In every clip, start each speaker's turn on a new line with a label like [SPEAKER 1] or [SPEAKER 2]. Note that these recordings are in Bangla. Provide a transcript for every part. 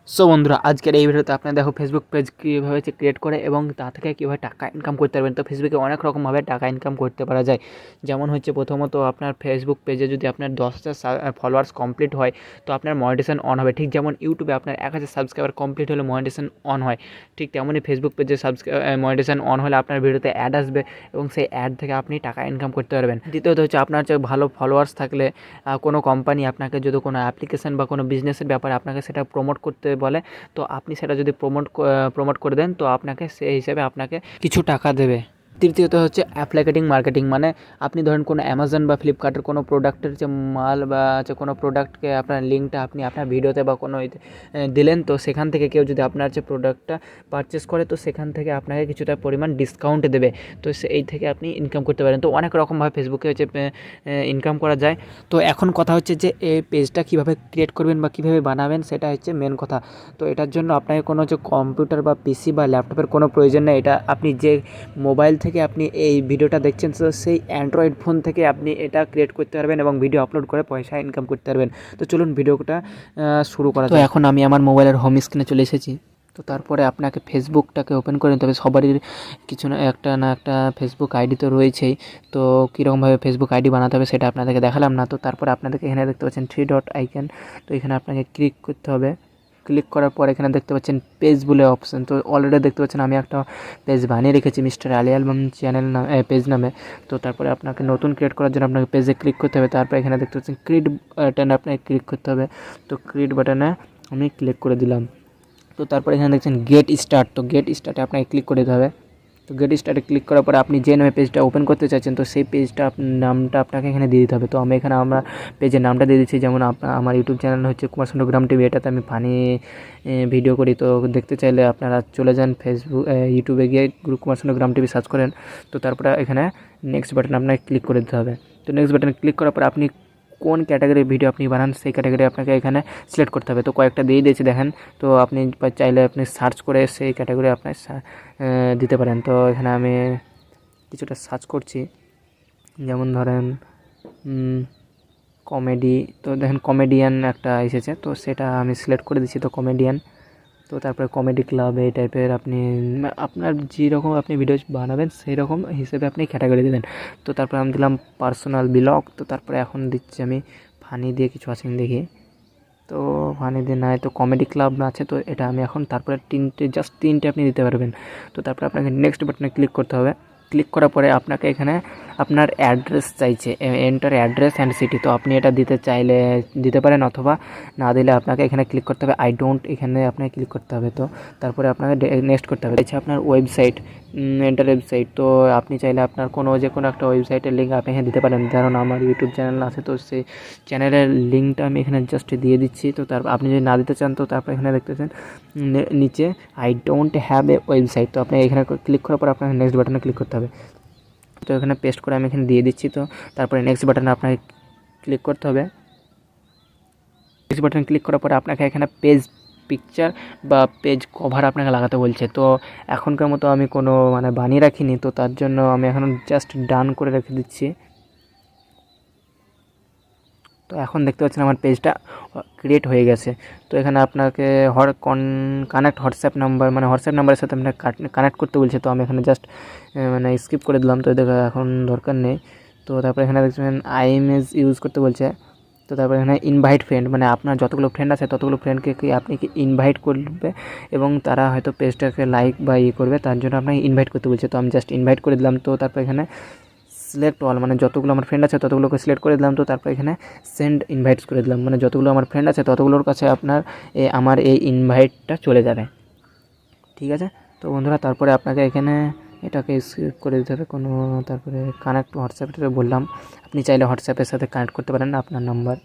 [SPEAKER 1] সো বন্ধুরা, আজকের এই ভিডিওতে আপনারা দেখো ফেসবুক পেজ কীভাবে ক্রিয়েট করে এবং তা থেকে কীভাবে টাকা ইনকাম করতে পারবেন। তো ফেসবুকে অনেক রকমভাবে টাকা ইনকাম করতে পারা যায়। যেমন হচ্ছে প্রথমত আপনার ফেসবুক পেজে যদি আপনার 10,000 ফলোয়ার্স কমপ্লিট হয় তো আপনার মনিটাইজেশন অন হবে। ঠিক যেমন ইউটিউবে আপনার 1,000 সাবস্ক্রাইবার কমপ্লিট হলে মনিটাইজেশন অন হয়, ঠিক তেমনই ফেসবুক পেজে মনিটাইজেশন অন হলে আপনার ভিডিওতে অ্যাড আসবে এবং সেই অ্যাড থেকে আপনি টাকা ইনকাম করতে পারবেন। দ্বিতীয়ত হচ্ছে আপনার যে ভালো ফলোয়ার্স থাকলে কোনো কোম্পানি আপনাকে যদি কোনো অ্যাপ্লিকেশন বা কোনো বিজনেসের ব্যাপারে আপনাকে সেটা প্রমোট করতে বলে, তো আপনি সেটা যদি প্রমোট করে দেন তো আপনাকে সেই হিসাবে আপনাকে কিছু টাকা দেবে। তৃতীয়ত হচ্ছে অ্যাপ্লিকেটিং মার্কেটিং, মানে আপনি ধরেন কোনো অ্যামাজন বা ফ্লিপকার্টের কোনো প্রোডাক্টের যে মাল বা হচ্ছে কোনো প্রোডাক্টকে আপনার লিঙ্কটা আপনি আপনার ভিডিওতে বা কোনো দিলেন, তো সেখান থেকে কেউ যদি আপনার যে প্রোডাক্টটা পারচেস করে তো সেখান থেকে আপনাকে কিছুটা পরিমাণ ডিসকাউন্ট দেবে। তো এই থেকে আপনি ইনকাম করতে পারেন। তো অনেক রকমভাবে ফেসবুকে হচ্ছে ইনকাম করা যায়। তো এখন কথা হচ্ছে যে এই পেজটা কীভাবে ক্রিয়েট করবেন বা কীভাবে বানাবেন, সেটা হচ্ছে মেন কথা। তো এটার জন্য আপনাকে কোনো যে কম্পিউটার বা পিসি বা ল্যাপটপের কোনো প্রয়োজন নেই। এটা আপনি যে মোবাইল থেকে আপনি এই ভিডিওটা দেখছেন, তো সেই অ্যান্ড্রয়েড ফোন থেকে আপনি এটা ক্রিয়েট করতে পারবেন এবং ভিডিও আপলোড করে পয়সা ইনকাম করতে পারবেন। তো চলুন ভিডিওটা শুরু করা যাক। তো এখন আমি আমার মোবাইলের হোম স্ক্রিনে চলে এসেছি। তো তারপরে আপনাকে ফেসবুকটাকে ওপেন করে নিতে হবে। সবারই কিছু না একটা ফেসবুক আইডি তো রয়েছেই। তো কীরকমভাবে ফেসবুক আইডি বানাতে হবে সেটা আপনাদেরকে দেখালাম না। তো তারপরে আপনাদেরকে এখানে দেখতে পাচ্ছেন 3 ডট আইকন, তো এখানে আপনাকে ক্লিক করতে হবে। ক্লিক করার পর এখানে দেখতে পাচ্ছেন পেজ বলে অপশান। তো অলরেডি দেখতে পাচ্ছেন আমি একটা পেজ বানিয়ে রেখেছি মিস্টার আলী অ্যালবাম চ্যানেল নামে, পেজ নামে। তো তারপরে আপনাকে নতুন ক্রিয়েট করার জন্য আপনাকে পেজে ক্লিক করতে হবে। তারপরে এখানে দেখতে পাচ্ছেন ক্রিয়েট বাটনে আপনাকে ক্লিক করতে হবে। তো ক্রিয়েট বাটনে আমি ক্লিক করে দিলাম। তো তারপরে এখানে দেখছেন গেট স্টার্ট, তো গেট স্টার্টে আপনাকে ক্লিক করে দিতে হবে। তো গেট স্টার্টে ক্লিক করার পরে আপনি যে নামে পেজটা ওপেন করতে চাইছেন তো সেই পেজটা নামটা আপনাকে এখানে দিয়ে দিতে হবে। তো আমি এখানে আমরা পেজের নামটা দিয়ে দিচ্ছি, যেমন আমার ইউটিউব চ্যানেল হচ্ছে কুমার গ্রাম টিভি, এটাতে আমি ফানি ভিডিও করি। তো দেখতে চাইলে আপনারা চলে যান ইউটিউবে গিয়ে কুমার গ্রাম টিভি সার্চ করেন। তো তারপরে এখানে নেক্সট বাটন আপনাকে ক্লিক করে দিতে হবে। তো নেক্সট বাটনে ক্লিক করার পর আপনি কোন ক্যাটাগরির ভিডিও আপনি বানান সেই ক্যাটাগরি আপনাকে এখানে সিলেক্ট করতে হবে। তো কয়েকটা দিয়ে দিয়েছি দেখেন। তো আপনি চাইলে আপনি সার্চ করে সেই ক্যাটাগরি আপনি দিতে পারেন। তো এখানে আমি কিছুটা সার্চ করছি, যেমন ধরেন কমেডি। তো দেখেন কমেডিয়ান একটা এসেছে, তো সেটা আমি সিলেক্ট করে দিচ্ছি। তো কমেডিয়ান, তো তারপরে কমেডি ক্লাব এই টাইপের আপনি আপনার যেরকম আপনি ভিডিও বানাবেন সেই রকম হিসেবে আপনি ক্যাটাগরি দেবেন। তো তারপরে আমি দিলাম পার্সোনাল ব্লগ। তো তারপরে এখন দিচ্ছি আমি ফানি দিয়ে কিছু আছে দেখি। তো ফানি দিয়ে নাই, তো কমেডি ক্লাব আছে, তো এটা আমি এখন তারপরে জাস্ট তিনটে আপনি দিতে পারবেন। তো তারপরে আপনাকে নেক্সট বাটনে ক্লিক করতে হবে। ক্লিক করার পরে আপনাকে এখানে আপনার অ্যাড্রেস চাইছে, এন্টার অ্যাড্রেস অ্যান্ড সিটি। তো আপনি এটা দিতে চাইলে দিতে পারেন, অথবা না দিলে আপনাকে এখানে ক্লিক করতে হবে আই ডোন্ট, এখানে আপনাকে ক্লিক করতে হবে। তো তারপরে আপনাকে নেক্সট করতে হবে। আচ্ছা, আপনার ওয়েবসাইট, এন্টার ওয়েবসাইট। তো আপনি চাইলে আপনার যে কোনো একটা ওয়েবসাইটের লিঙ্ক আপনি এখানে দিতে পারেন। ধরুন আমার ইউটিউব চ্যানেল আছে, তো সেই চ্যানেলের লিঙ্কটা আমি এখানে জাস্ট দিয়ে দিচ্ছি। তো তারপর আপনি যদি না দিতে চান তো তারপর এখানে দেখতেছেন নিচে I don't have a website. তো আপনি এখানে ক্লিক করার পর আপনাকে নেক্সট বাটনে ক্লিক করতে হবে। তো এখানে পেস্ট করে আমি এখানে দিয়ে দিচ্ছি। তো তারপরে নেক্সট বাটনে আপনাকে ক্লিক করতে হবে। নেক্সট বাটনে ক্লিক করার পরে আপনাকে এখানে পেজ পিকচার বা পেজ কভার আপনাকে লাগাতে বলছে। তো এখনকার মতো আমি কোনো বানিয়ে রাখিনি, তো তার জন্য আমি এখন জাস্ট ডান করে রেখে দিচ্ছি। তো এখন দেখতে পাচ্ছেন আমার পেজটা ক্রিয়েট হয়ে গেছে। তো এখানে আপনাকে কানেক্ট হোয়াটসঅ্যাপ নাম্বার, হোয়াটসঅ্যাপ নাম্বারের সাথে আপনাকে কানেক্ট করতে বলছে। তো আমি এখানে জাস্ট স্কিপ করে দিলাম, তো দেখো এখন দরকার নেই। তো তারপরে এখানে দেখছেন আইএমএস ইউজ করতে বলছে। তো তারপরে এখানে ইনভাইট ফ্রেন্ড, আপনার যতগুলো ফ্রেন্ড আছে ততগুলো ফ্রেন্ডকে আপনি ইনভাইট করবে এবং তারা হয়তো পেজটাকে লাইক বা করবে, তার জন্য আপনাকে ইনভাইট করতে বলছে। তো আমি জাস্ট ইনভাইট করে দিলাম। তো তারপর এখানে সিলেক্ট অল, যতগুলো আমার ফ্রেন্ড আছে ততগুলোকে সিলেক্ট করে দিলাম। তো তারপর এখানে সেন্ড ইনভাইটস করে দিলাম, যতগুলো আমার ফ্রেন্ড আছে ততগুলোর কাছে আপনার আমার এই ইনভাইটটা চলে যাবে। ঠিক আছে। তো বন্ধুরা, তারপরে আপনাকে এখানে এটাকে স্কিপ করে দিতে হবে তারপরে কানেক্ট হোয়াটসঅ্যাপটা বললাম, আপনি চাইলে হোয়াটসঅ্যাপের সাথে কানেক্ট করতে পারেন আপনার নাম্বার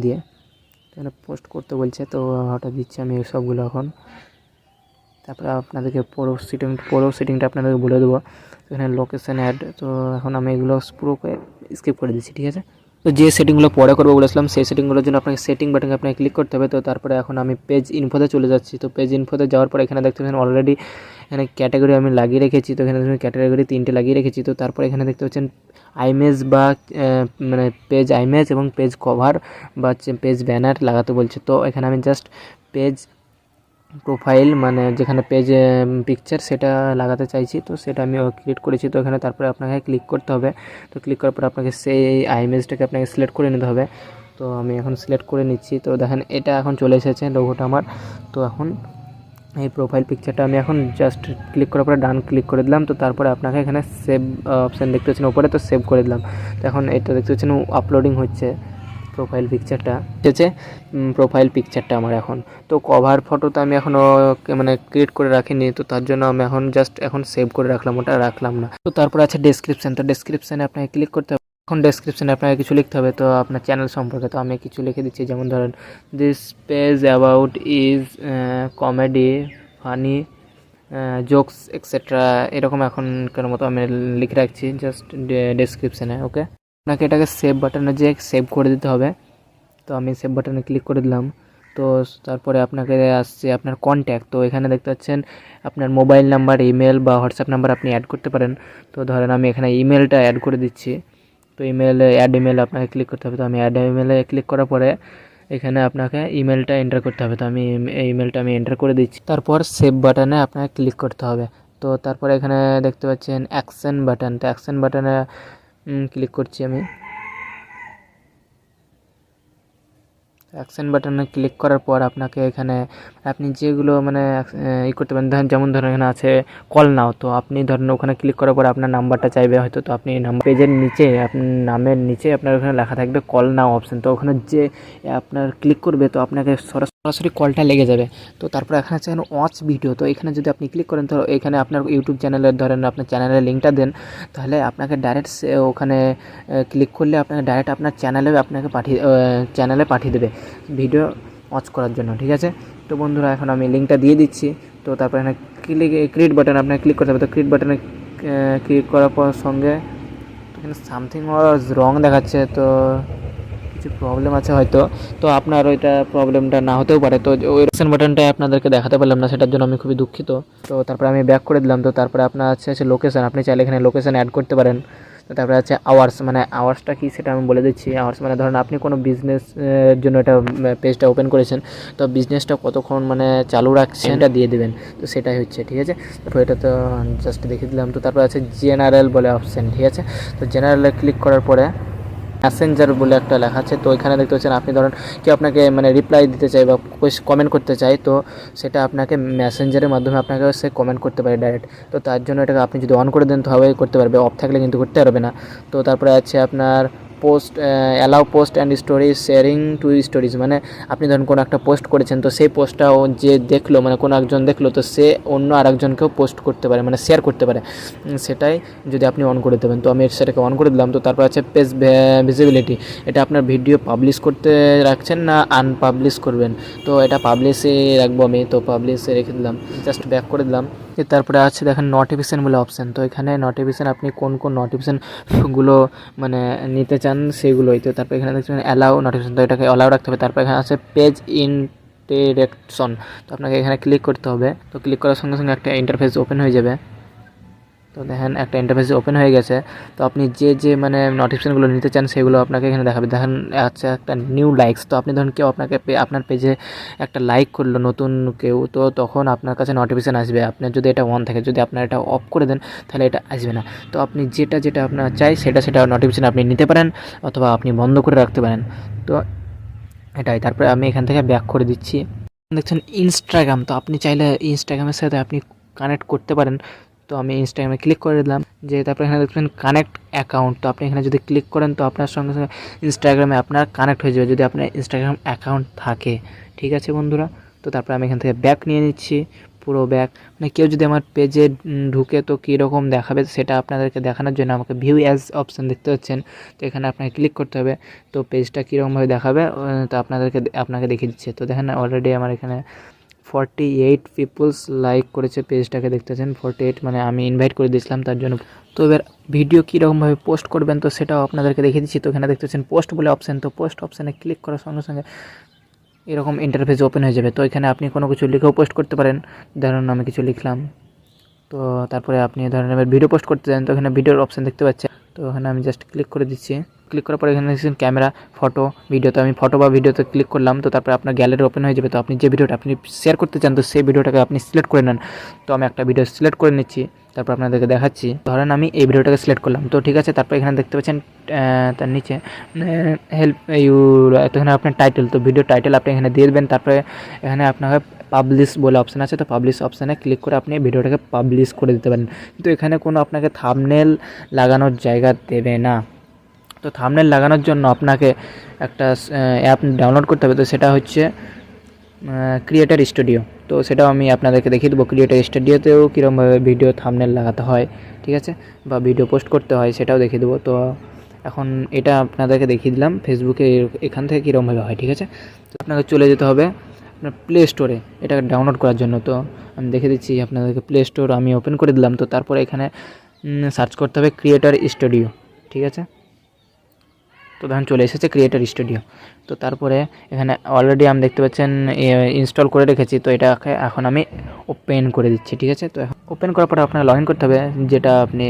[SPEAKER 1] দিয়ে। এখানে পোস্ট করতে বলছে, তো হঠাৎ দিচ্ছি আমি সবগুলো এখন। তারপরে আপনাদেরকে পুরো সেটিংটা আপনাদেরকে বলে দেবো। এখানে লোকেশন অ্যাড, তো এখন আমি এগুলো পুরো স্কিপ করে দিচ্ছি। ঠিক আছে। তো যে সেটিংগুলো পরে করবো বলেছিলাম সেই সেটিংগুলোর জন্য আপনাকে সেটিং বাটনে আপনাকে ক্লিক করতে হবে। তো তারপরে এখন আমি পেজ ইনফোতে চলে যাচ্ছি। তো পেজ ইনফোতে যাওয়ার পর এখানে দেখতে পাচ্ছেন অলরেডি এখানে ক্যাটাগরি আমি লাগিয়ে রেখেছি। তো এখানে ক্যাটাগরি 3টে লাগিয়ে রেখেছি। তো তারপরে এখানে দেখতে পাচ্ছেন আইমেজ বা পেজ আইমেজ এবং পেজ কভার বা পেজ ব্যানার লাগাতে বলছে। তো এখানে আমি জাস্ট পেজ প্রোফাইল মানে যেখানে পেজ পিকচার সেটা লাগাতে চাইছি, তো সেটা আমি ক্রিয়েট করেছি। তো এখানে তারপরে আপনাকে ক্লিক করতে হবে। তো ক্লিক করার পর আপনাকে সেই ইমেজটাকে আপনাকে সিলেক্ট করে নিতে হবে। তো আমি এখন সিলেক্ট করে নিচ্ছি। তো দেখেন এটা এখন চলে এসেছে লোগোটা আমার। তো এখন এই প্রোফাইল পিকচারটা আমি এখন জাস্ট ক্লিক করার পরে ডান ক্লিক করে দিলাম। তো তারপরে আপনাকে এখানে সেভ অপশান দেখতে পাচ্ছেন উপরে, তো সেভ করে দিলাম। তো এখন এটা দেখতে পাচ্ছেন আপলোডিং হচ্ছে প্রোফাইল পিকচারটা, হচ্ছে প্রোফাইল পিকচারটা আমার এখন। তো কভার ফটো তো আমি এখনও মানে ক্রিয়েট করে রাখিনি, তো তার জন্য আমি এখন জাস্ট এখন সেভ করে রাখলাম, ওটা রাখলাম না। তো তারপর আছে ডেসক্রিপশান। তো ডেসক্রিপশানে আপনাকে ক্লিক করতে হবে। এখন ডেসক্রিপশানে আপনাকে কিছু লিখতে হবে, তো আপনার চ্যানেল সম্পর্কে। তো আমি কিছু লিখে দিচ্ছি, যেমন ধরেন this page about is comedy, funny, jokes etcetera, এরকম এখনকার মতো আমি লিখে রাখছি জাস্ট ডেসক্রিপশানে। ওকে, আপনাকে এটাকে সেভ বাটনে যেয়ে সেভ করে দিতে হবে। তো আমি সেভ বাটনে ক্লিক করে দিলাম। তো তারপরে আপনাকে আসছে আপনার কন্ট্যাক্ট। তো এখানে দেখতে পাচ্ছেন আপনার মোবাইল নাম্বার, ইমেল বা হোয়াটসঅ্যাপ নাম্বার আপনি অ্যাড করতে পারেন। তো ধরেন আমি এখানে ইমেলটা অ্যাড করে দিচ্ছি। তো অ্যাড ইমেল আপনাকে ক্লিক করতে হবে। তো আমি অ্যাড ইমেলে ক্লিক করার পরে এখানে আপনাকে ইমেলটা এন্টার করতে হবে। তো আমি এই ইমেলটা আমি এন্টার করে দিচ্ছি। তারপর সেভ বাটনে আপনাকে ক্লিক করতে হবে। তো তারপরে এখানে দেখতে পাচ্ছেন অ্যাকশন বাটন। তো অ্যাকশন বাটনে ক্লিক করছি আমি। অ্যাকশন বাটনে ক্লিক করার পর আপনাকে এখানে আপনি যেগুলো মানে করতে পারেন, যেমন ধরেন এখানে আছে কল নাও। তো আপনি ধরেন ওখানে ক্লিক করার পর আপনার নাম্বারটা চাইবে হয়তো, তো আপনি নাম্বার পেজের নিচে আপনার নামের নিচে আপনার ওখানে লেখা থাকবে কল নাও অপশান। তো ওখানে যে আপনার ক্লিক করবে তো আপনাকে সরাসরি কলটা লেগে যাবে। তো তারপর এখানে আছে ওয়াচ ভিডিও। তো এখানে যদি আপনি ক্লিক করেন, তো এখানে আপনার ইউটিউব চ্যানেলের ধরেন আপনার চ্যানেলের লিঙ্কটা দেন, তাহলে আপনাকে ডাইরেক্ট ওখানে ক্লিক করলে আপনাকে ডাইরেক্ট আপনার চ্যানেলে পাঠিয়ে দেবে ভিডিও ওয়াচ করার জন্য। ঠিক আছে, তো বন্ধুরা এখন আমি লিঙ্কটা দিয়ে দিচ্ছি। তো তারপর এখানে ক্রিয়েট বাটন আপনাকে ক্লিক করতে হবে। তো ক্রিয়েট বাটনে ক্লিক করার পর সঙ্গে এখানে সামথিং রং দেখাচ্ছে, তো কিছু প্রবলেম আছে হয়তো। তো আপনার ওইটা প্রবলেমটা না হতেও পারে। তো ওই অপশন বাটনটা আপনাদেরকে দেখাতে পারলাম না, সেটার জন্য আমি খুবই দুঃখিত। তো তারপরে আমি ব্যাক করে দিলাম। তো তারপরে আপনার আছে লোকেশান। আপনি চাইলে এখানে লোকেশান অ্যাড করতে পারেন। তো তারপরে আছে আওয়ার্স, মানে আওয়ার্সটা কী সেটা আমি বলে দিচ্ছি। আওয়ার্স মানে ধরুন আপনি কোনো বিজনেস জন্য এটা পেজটা ওপেন করেছেন, তো বিজনেসটা কতক্ষণ মানে চালু রাখছেন এটা দিয়ে দেবেন। তো সেটাই হচ্ছে, ঠিক আছে। তো এটা তো জাস্ট দেখিয়ে দিলাম। তো তারপরে আছে জেনারেল বলে অপশান, ঠিক আছে। তো জেনারেলে ক্লিক করার পরে মেসেঞ্জার বলে একটা লেখা আছে। তো এখানে দেখতে পাচ্ছেন আপনি ধরুন কেউ আপনাকে মানে রিপ্লাই দিতে চাই বা কমেন্ট করতে চাই, তো সেটা আপনাকে মেসেঞ্জারের মাধ্যমে আপনাকে সে কমেন্ট করতে পারে ডাইরেক্ট। তো তার জন্য এটাকে আপনি যদি অন করে দেন তো হবেই করতে পারবে, অফ থাকলে কিন্তু করতে পারবে না। তো তারপরে আছে আপনার post, allow post and story sharing to stories, মানে আপনি ধরুন কোনো একটা পোস্ট করেছেন, তো সেই পোস্টটা যে দেখলো মানে কোনো একজন দেখলো, তো সে অন্য আরেকজনকেও পোস্ট করতে পারে মানে শেয়ার করতে পারে, সেটাই যদি আপনি অন করে দেবেন। তো আমি সেটাকে অন করে দিলাম। তো তারপর আছে পেজ ভিজিবিলিটি। এটা আপনার ভিডিও পাবলিশ করতে রাখছেন না আনপাবলিশ করবেন, তো এটা পাবলিশে রাখবো আমি। তো পাবলিশে রেখে দিলাম, জাস্ট ব্যাক করে দিলাম। তারপরে আছে দেখেন নোটিফিকেশান বলে অপশান। তো এখানে নোটিফিকেশান আপনি কোন কোন নোটিফিকেশানগুলো মানে নিতে চান সেগুলোই। তো তারপর এখানে দেখছেন অ্যালাউ নোটিফিকেশান, তো এটাকে অ্যালাউ রাখতে হবে। তারপর এখানে আছে পেজ ইন্টারেকশন। তো আপনাকে এখানে ক্লিক করতে হবে। তো ক্লিক করার সঙ্গে সঙ্গে একটা ইন্টারফেস ওপেন হয়ে যাবে। তো দেখেন একটা ইন্টারফেস ওপেন হয়ে গেছে। তো আপনি যে মানে নোটিফিকেশানগুলো নিতে চান সেগুলো আপনাকে এখানে দেখাবে। দেখেন আচ্ছা একটা নিউ লাইকস। তো আপনি ধরুন কেউ আপনাকে আপনার পেজে একটা লাইক করলো নতুন কেউ, তো তখন আপনার কাছে নোটিফিকেশান আসবে। আপনার যদি এটা অন থাকে, যদি আপনার এটা অফ করে দেন তাহলে এটা আসবে না। তো আপনি যেটা আপনার চাই সেটা নোটিফিকেশান আপনি নিতে পারেন অথবা আপনি বন্ধ করে রাখতে পারেন। তো এটাই। তারপরে আমি এখান থেকে ব্যাক করে দিচ্ছি। দেখছেন ইনস্টাগ্রাম। তো আপনি চাইলে ইনস্টাগ্রামের সাথে আপনি কানেক্ট করতে পারেন। তো আমি ইনস্টাগ্রামে ক্লিক করে দিলাম। যে তারপরে এখানে দেখবেন কানেক্ট অ্যাকাউন্ট। তো আপনি এখানে যদি ক্লিক করেন তো আপনার সঙ্গে সঙ্গে ইনস্টাগ্রামে আপনার কানেক্ট হয়ে যাবে, যদি আপনার ইনস্টাগ্রাম অ্যাকাউন্ট থাকে। ঠিক আছে বন্ধুরা, তো তারপরে আমি এখান থেকে ব্যাক নিয়ে নিচ্ছি, পুরো ব্যাক। মানে কেউ যদি আমার পেজে ঢুকে তো কীরকম দেখাবে সেটা আপনাদেরকে দেখানোর জন্য আমাকে ভিউ অ্যাজ অপশান দেখতে পাচ্ছেন। তো এখানে আপনাকে ক্লিক করতে হবে। তো পেজটা কীরকমভাবে দেখাবে তো আপনাকে দেখিয়ে দিচ্ছে। তো দেখেন অলরেডি আমার এখানে 48 পিপলস লাইক করেছে পেজটাকে, দেখতে পাচ্ছেন 48, মানে আমি ইনভাইট করে দিয়েছিলাম তার জন্য। তো এবার ভিডিও কীরকমভাবে পোস্ট করবেন তো সেটাও আপনাদেরকে দেখিয়ে দিচ্ছি। তো এখানে দেখতে পাচ্ছেন পোস্ট বলে অপশান। তো পোস্ট অপশানে ক্লিক করার সঙ্গে সঙ্গে এরকম ইন্টারফেস ওপেন হয়ে যাবে। তো এখানে আপনি কোনো কিছু লিখেও পোস্ট করতে পারেন। ধরুন আমি কিছু লিখলাম, তো তারপরে আপনি ধরেন এবার ভিডিও পোস্ট করতে চান, তো এখানে ভিডিওর অপশান দেখতে পাচ্ছেন। তো এখানে আমি জাস্ট ক্লিক করে দিচ্ছি। ক্লিক করার পরে এখানে দেখছেন ক্যামেরা, ফটো, ভিডিও। তো আমি ফটো বা ভিডিওতে ক্লিক করলাম, তো তারপরে আপনার গ্যালারি ওপেন হয়ে যাবে। তো আপনি যে ভিডিওটা আপনি শেয়ার করতে চান, তো সেই ভিডিওটাকে আপনি সিলেক্ট করে নেন। তো আমি একটা ভিডিও সিলেক্ট করে নিচ্ছি, তারপর আপনাদেরকে দেখাচ্ছি। ধরেন আমি এই ভিডিওটাকে সিলেক্ট করলাম, তো ঠিক আছে। তারপর এখানে দেখতে পাচ্ছেন তার নিচে হেল্প ইউ, তো এখানে আপনার টাইটেল, তো ভিডিও টাইটেল আপনি এখানে দিয়ে দেবেন। তারপরে এখানে আপনাকে পাবলিশ বলে অপশান আছে, তো পাবলিশ অপশানে ক্লিক করে আপনি ভিডিওটাকে পাবলিশ করে দিতে পারেন। কিন্তু এখানে কোনো আপনাকে থাম্বনেল লাগানোর জায়গা দেবে না। তো থাম্বনেল লাগানোর জন্য আপনাকে একটা অ্যাপ ডাউনলোড করতে হবে, তো সেটা হচ্ছে ক্রিয়েটার স্টুডিও। তো সেটাও আমি আপনাদেরকে দেখিয়ে দেবো। ক্রিয়েটার স্টুডিওতেও কীরকমভাবে ভিডিও থাম্বনেল লাগাতে হয়, ঠিক আছে, বা ভিডিও পোস্ট করতে হয়, সেটাও দেখিয়ে দেবো। তো এখন এটা আপনাদেরকে দেখিয়ে দিলাম ফেসবুকে এখান থেকে কীরকমভাবে হয়, ঠিক আছে। তো আপনাকে চলে যেতে হবে আপনার প্লে স্টোরে এটা ডাউনলোড করার জন্য। তো আমি দেখে দিচ্ছি আপনাদেরকে, প্লে স্টোর আমি ওপেন করে দিলাম। তো তারপরে এখানে সার্চ করতে হবে ক্রিয়েটার স্টুডিও, ঠিক আছে। তো ধরুন চলে এসেছে ক্রিয়েটার স্টুডিও। তো তারপরে এখানে অলরেডি আমি দেখতে পাচ্ছেন ইনস্টল করে রেখেছি। তো এটাকে এখন আমি ওপেন করে দিচ্ছি, ঠিক আছে। তো এখন ওপেন করার পরে আপনাকে লগ ইন করতে হবে, যেটা আপনি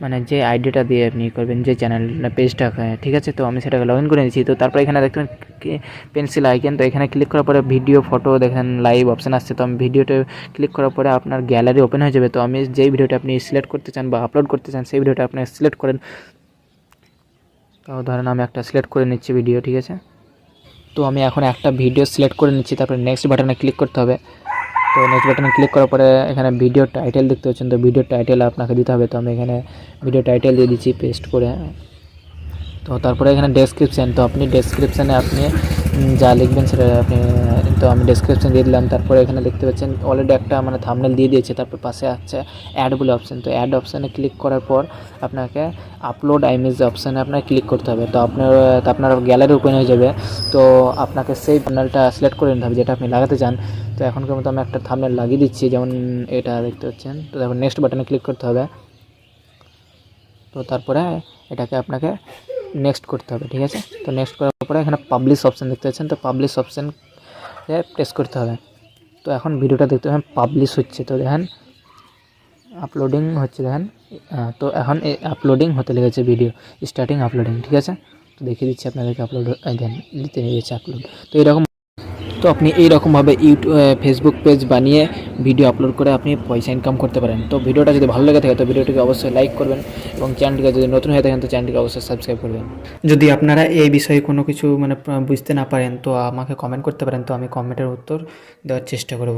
[SPEAKER 1] মানে যে আইডিটা দিয়ে আপনি করবেন, যে চ্যানেল পেজটাকে, ঠিক আছে। তো আমি সেটাকে লগ ইন করে নিচ্ছি। তো তারপরে এখানে দেখবেন পেন্সিল আইকন, তো এখানে ক্লিক করার পরে ভিডিও, ফটো দেখেন লাইভ অপশান আসছে। তো আমি ভিডিওতে ক্লিক করার পরে আপনার গ্যালারি ওপেন হয়ে যাবে। তো আমি যেই ভিডিওটা আপনি সিলেক্ট করতে চান বা আপলোড করতে চান, সেই ভিডিওটা আপনি সিলেক্ট করেন। তো ধরেন আমি একটা সিলেক্ট করে নিচ্ছি ভিডিও, ঠিক আছে। তো আমি এখন একটা ভিডিও সিলেক্ট করে নিচ্ছি, তারপরে নেক্সট বাটনে ক্লিক করতে হবে। তো নেক্সট বাটনে ক্লিক করার পরে এখানে ভিডিও টাইটেল দেখতে পাচ্ছেন, তো ভিডিও টাইটেল আপনাকে দিতে হবে। তো আমি এখানে ভিডিও টাইটেল দিয়ে দিচ্ছি পেস্ট করে। তো তারপরে এখানে ডেসক্রিপশান, তো আপনি ডেসক্রিপশানে আপনি যা লিখবেন সেটা আপনি, তো আমি ডেসক্রিপশান দিয়ে দিলাম। তারপরে এখানে দেখতে পাচ্ছেন অলরেডি একটা মানে থাম্বনেল দিয়ে দিয়েছে। তারপর পাশে আছে অ্যাড বলে অপশান, তো অ্যাড অপশানে ক্লিক করার পর আপনাকে আপলোড ইমেজ অপশানে আপনাকে ক্লিক করতে হবে। তো আপনার গ্যালারি ওপেন হয়ে যাবে। তো আপনাকে সেই থাম্বনেলটা সিলেক্ট করে নিতে হবে যেটা আপনি লাগাতে চান। তো এখনকার মতো আমি একটা থাম্বনেল লাগিয়ে দিচ্ছি, যেমন এটা দেখতে পাচ্ছেন। তো তারপর নেক্সট বাটনে ক্লিক করতে হবে। তো তারপরে এটাকে আপনাকে নেক্সট করতে হবে, ঠিক আছে। তো নেক্সট করার পরে এখানে পাবলিশ অপশান দেখতে পাচ্ছেন, তো পাবলিশ অপশান প্রেস করতে হবে। তো এখন ভিডিওটা দেখতে পাবেন পাবলিশ হচ্ছে। তো দেখেন আপলোডিং হচ্ছে, দেখেন। তো এখন এই আপলোডিং হতে লেগেছে, ভিডিও স্টার্টিং আপলোডিং, ঠিক আছে। তো দেখিয়ে দিচ্ছি আপনাদেরকে, আপলোড দেন দিতে গেছে আপলোড। তো এরকম, তো আপনি এইরকমভাবে ফেসবুক পেজ বানিয়ে ভিডিও আপলোড করে আপনি পয়সা ইনকাম করতে পারেন। তো ভিডিওটা যদি ভালো লেগে থাকে তো ভিডিওটিকে অবশ্যই লাইক করবেন, এবং চ্যানেলটিকে যদি নতুন হয়ে থাকেন তো চ্যানেলটিকে অবশ্যই সাবস্ক্রাইব করবেন। যদি আপনারা এই বিষয়ে কোনো কিছু মানে বুঝতে না পারেন তো আমাকে কমেন্ট করতে পারেন, তো আমি কমেন্টের উত্তর দেওয়ার চেষ্টা করব।